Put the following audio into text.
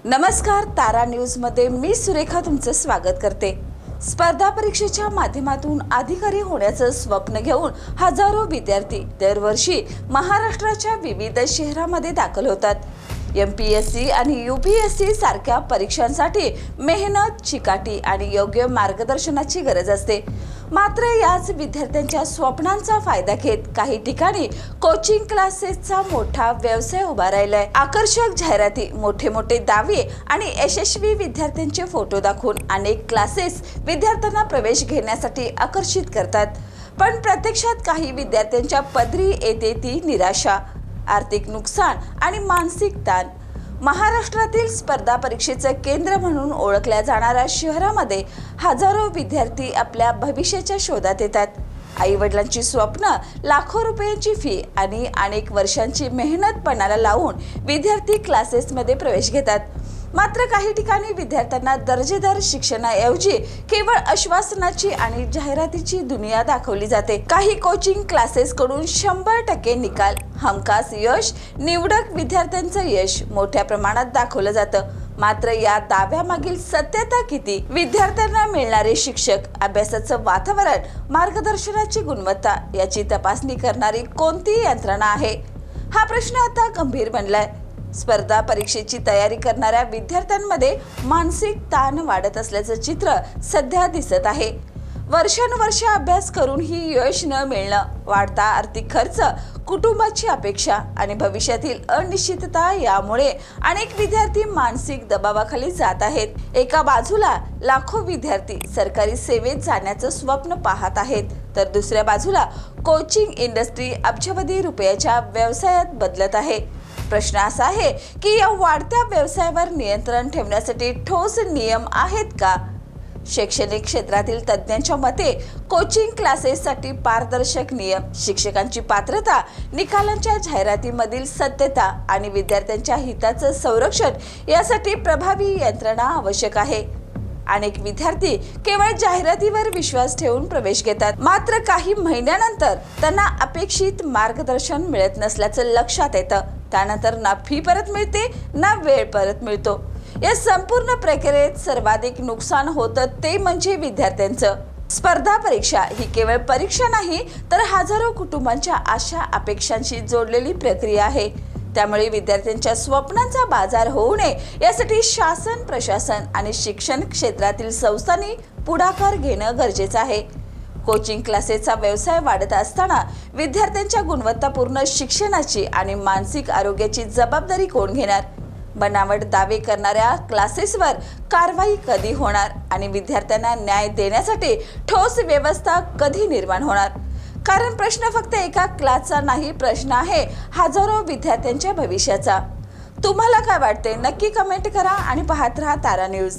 नमस्कार, तारा न्यूजमध्ये मी सुरेखा तुमचं स्वागत करते। स्पर्धा परीक्षेच्या माध्यमातून अधिकारी होण्याचं स्वप्न घेऊन हजारो विद्यार्थी दरवर्षी महाराष्ट्राच्या विविध शहरांमध्ये दाखल होतात। MPSC आणि UPSC सारख्या परीक्षांसाठी मेहनत, चिकाटी आणि योग्य मार्गदर्शनाची गरज असते। मात्र याच विद्यार्थ्यांच्या स्वप्नांचा फायदा घेत काही ठिकाणी कोचिंग क्लासेसचा मोठा व्यवसाय उभा राहिलाय। आकर्षक जाहिराती, मोठे दावे आणि यशस्वी विद्यार्थ्यांचे फोटो दाखवून अनेक क्लासेस विद्यार्थ्यांना प्रवेश घेण्यासाठी आकर्षित करतात। पण प्रत्यक्षात काही विद्यार्थ्यांच्या पदरी येते ती निराशा, आर्थिक नुकसान आणि मानसिक ताण। महाराष्ट्रातील स्पर्धा परीक्षेचं केंद्र म्हणून ओळखल्या जाणाऱ्या शहरामध्ये हजारो विद्यार्थी आपल्या भविष्याच्या शोधात येतात। आई वडिलांची स्वप्न, लाखो रुपयांची फी आणि अनेक वर्षांची मेहनत पणाला लावून विद्यार्थी क्लासेसमध्ये प्रवेश घेतात। मात्र काही ठिकाणी विद्यार्थ्यांना दर्जेदार शिक्षणाऐवजी केवळ आश्वासनाची आणि जाहिरातीची दुनिया दाखवली जाते। काही कोचिंग क्लासेस कडून 100% निकाल, हमखास यश, निवडक विद्यार्थ्यांचं यश मोठ्या प्रमाणात दाखवलं जातं। मात्र या दाव्यामागील सत्यता किती? विद्यार्थ्यांना मिळणारे शिक्षक, अभ्यासाचं वातावरण, मार्गदर्शनाची गुणवत्ता याची तपासणी करणारी कोणती यंत्रणा आहे? हा प्रश्न आता गंभीर बनलाय। स्पर्धा परीक्षेची तयारी करणाऱ्या विद्यार्थ्यांमध्ये मानसिक ताण वाढत असल्याचं चित्र सध्या दिसत आहे। वर्षानुवर्ष अभ्यास करूनही यश न मिळणं, वाढता आर्थिक खर्च, कुटुंबाची अपेक्षा आणि भविष्यातील अनिश्चितता यामुळे अनेक विद्यार्थी मानसिक दबावाखाली जात आहेत। एका बाजूला लाखो विद्यार्थी सरकारी सेवेत जाण्याचं स्वप्न पाहत आहेत, तर दुसऱ्या बाजूला कोचिंग इंडस्ट्री अब्जावधी रुपयाच्या व्यवसायात बदलत आहे। प्रश्न असा आहे की या वाढत्या व्यवसायावर नियंत्रण ठेवण्यासाठी ठोस नियम आहेत का? शैक्षणिक क्षेत्रातील तज्ज्ञांच्या मते कोचिंग क्लासेससाठी पारदर्शक नियम, शिक्षकांची पात्रता, निकालांच्या जाहिरातीमधील सत्यता आणि विद्यार्थ्यांच्या हिताचं संरक्षण यासाठी प्रभावी यंत्रणा आवश्यक आहे। अनेक विद्यार्थी केवळ जाहिरातीवर विश्वास ठेवून प्रवेश घेतात, मात्र काही महिन्यानंतर त्यांना अपेक्षित मार्गदर्शन मिळत नसल्याचं लक्षात येतं। त्यानंतर ना फी परत मिळते, ना वेळ परत मिळतो। या संपूर्ण प्रक्रियेत सर्वाधिक नुकसान होतं ते म्हणजे विद्यार्थ्यांचं। स्पर्धा परीक्षा ही केवळ परीक्षा नाही, तर हजारो कुटुंबांच्या आशा अपेक्षांशी जोडलेली प्रक्रिया आहे। त्यामुळे विद्यार्थ्यांच्या स्वप्नांचा बाजार होऊ नये यासाठी शासन, प्रशासन आणि शिक्षण क्षेत्रातील संस्थांनी पुढाकार घेणं गरजेचं आहे। कोचिंग क्लासेसचा व्यवसाय वाढत असताना विद्यार्थ्यांच्या गुणवत्तापूर्ण शिक्षणाची आणि मानसिक आरोग्याची जबाबदारी कोण घेणार? बनावट दावे करणाऱ्या क्लासेसवर कारवाई कधी होणार आणि विद्यार्थ्यांना न्याय देण्यासाठी ठोस व्यवस्था कधी निर्माण होणार? कारण प्रश्न फक्त एका क्लासचा नाही, प्रश्न आहे हजारो विद्यार्थ्यांच्या भविष्याचा। तुम्हाला काय वाटते? नक्की कमेंट करा आणि पाहत रहा तारा न्यूज।